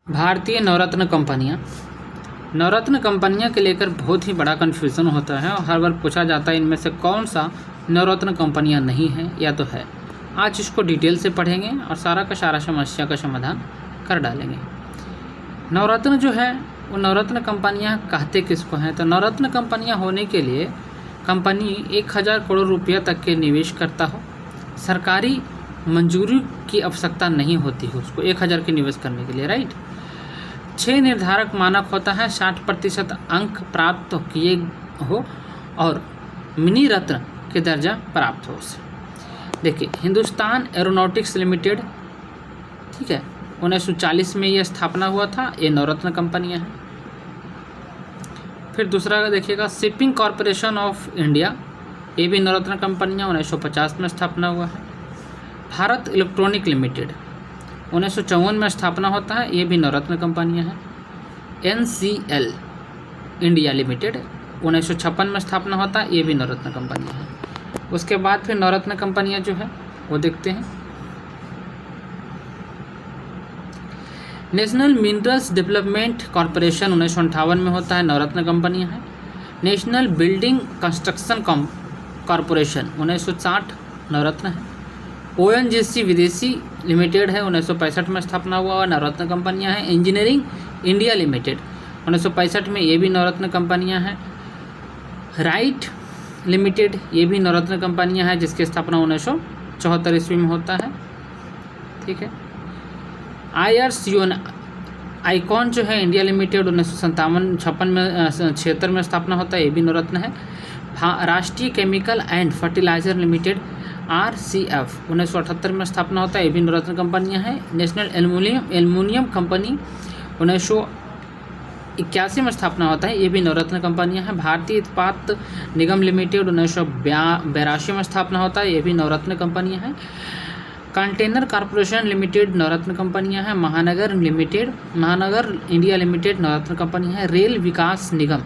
भारतीय नवरत्न कंपनियां के लेकर बहुत ही बड़ा कन्फ्यूज़न होता है और हर बार पूछा जाता है इनमें से कौन सा नवरत्न कंपनियां नहीं है या तो है। आज इसको डिटेल से पढ़ेंगे और सारा का सारा समस्या का समाधान कर डालेंगे। नवरत्न जो है वो नवरत्न कंपनियां कहते किसको हैं, तो नवरत्न कंपनियां होने के लिए कंपनी 1000 करोड़ रुपया तक के निवेश करता हो, सरकारी मंजूरी की आवश्यकता नहीं होती है उसको 1000 के निवेश करने के लिए, राइट। 6 निर्धारक मानक होता है, 60% अंक प्राप्त किए हो और मिनी रत्न के दर्जा प्राप्त हो उसे। देखिए हिंदुस्तान एरोनॉटिक्स लिमिटेड, ठीक है, 1940 में यह स्थापना हुआ था, ये नवरत्न कंपनियां हैं। फिर दूसरा देखिएगा शिपिंग कॉरपोरेशन ऑफ इंडिया, ये भी नवरत्न कंपनियां, 1950 में स्थापना हुआ है। भारत इलेक्ट्रॉनिक लिमिटेड 1954 में स्थापना होता है, ये भी नवरत्न कंपनियां हैं। NCL इंडिया लिमिटेड 1956 में स्थापना होता है, ये भी नवरत्न कंपनियां हैं। उसके बाद फिर नवरत्न कंपनियां जो है वो देखते हैं। नेशनल मिनरल्स डेवलपमेंट कॉरपोरेशन 1958 में होता है, नवरत्न कंपनियां हैं। नेशनल बिल्डिंग कंस्ट्रक्शन कॉरपोरेशन 1960 नवरत्न है। ONGC विदेशी लिमिटेड है, 1965 में स्थापना हुआ और नवरत्न कंपनियां हैं। इंजीनियरिंग इंडिया लिमिटेड 1965 में, ये भी नवरत्न कंपनियां हैं। राइट लिमिटेड, ये भी नवरत्न कंपनियां हैं, जिसकी स्थापना 1974 ईस्वी में होता है, ठीक है। IRCON आइकॉन जो है इंडिया लिमिटेड 1957-56 में स्थापना होता है, ये भी नवरत्न है। Rashtriya chemical and fertilizer limited RCF 1978 में स्थापना होता है, ये भी नवरत्न कंपनियां हैं। नेशनल एल्युमिनियम कंपनी 1981 में स्थापना होता है, ये भी नवरत्न कंपनियां हैं। भारतीय इस्पात निगम लिमिटेड 1982 में स्थापना होता है, ये भी नवरत्न कंपनियां हैं। कंटेनर कॉरपोरेशन लिमिटेड नवरत्न कंपनियां हैं। महानगर इंडिया लिमिटेड नवरत्न कंपनी है। रेल विकास निगम,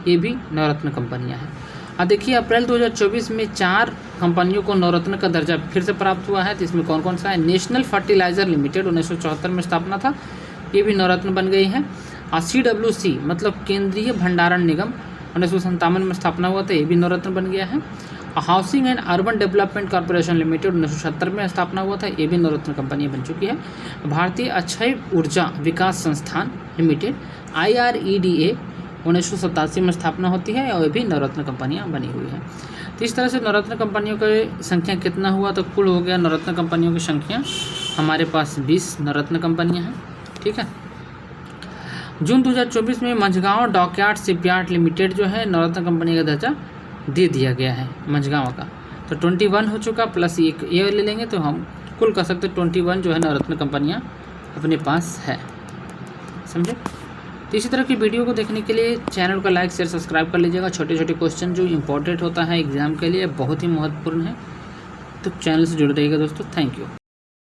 ये भी नवरत्न कंपनियां हैं। अब देखिए अप्रैल 2024 में 4 कंपनियों को नवरत्न का दर्जा फिर से प्राप्त हुआ है, तो इसमें कौन कौन सा है। नेशनल फर्टिलाइजर लिमिटेड 1974 में स्थापना था, ये भी नवरत्न बन गई है। और CWC मतलब केंद्रीय भंडारण निगम 1957 में स्थापना हुआ था, ये भी नवरत्न बन गया है। Housing and urban development corporation limited 1970 में स्थापना हुआ था, ये भी नवरत्न कंपनी बन चुकी है। भारतीय अक्षय ऊर्जा विकास संस्थान लिमिटेड IREDA 1987 में स्थापना होती है और ये भी नवरत्न कंपनियां बनी हुई हैं। तो इस तरह से नवरत्न कंपनियों की संख्या कितना हुआ, तो कुल हो गया नवरत्न कंपनियों की संख्या हमारे पास 20 नवरत्न कंपनियां हैं, ठीक है। जून 2024 में मझगांव डॉकयार्ड शिपयार्ड लिमिटेड जो है नवरत्न कंपनी का दर्जा दे दिया गया है मझगांव का, तो 21 हो चुका, प्लस एक ये ले लेंगे तो हम कुल कह सकते 21 जो है नवरत्न कंपनियां अपने पास है, समझे। तो इसी तरह की वीडियो को देखने के लिए चैनल को लाइक शेयर सब्सक्राइब कर लीजिएगा। छोटे छोटे क्वेश्चन जो इंपॉर्टेंट होता है एग्जाम के लिए, बहुत ही महत्वपूर्ण है, तो चैनल से जुड़े रहिएगा दोस्तों। Thank you.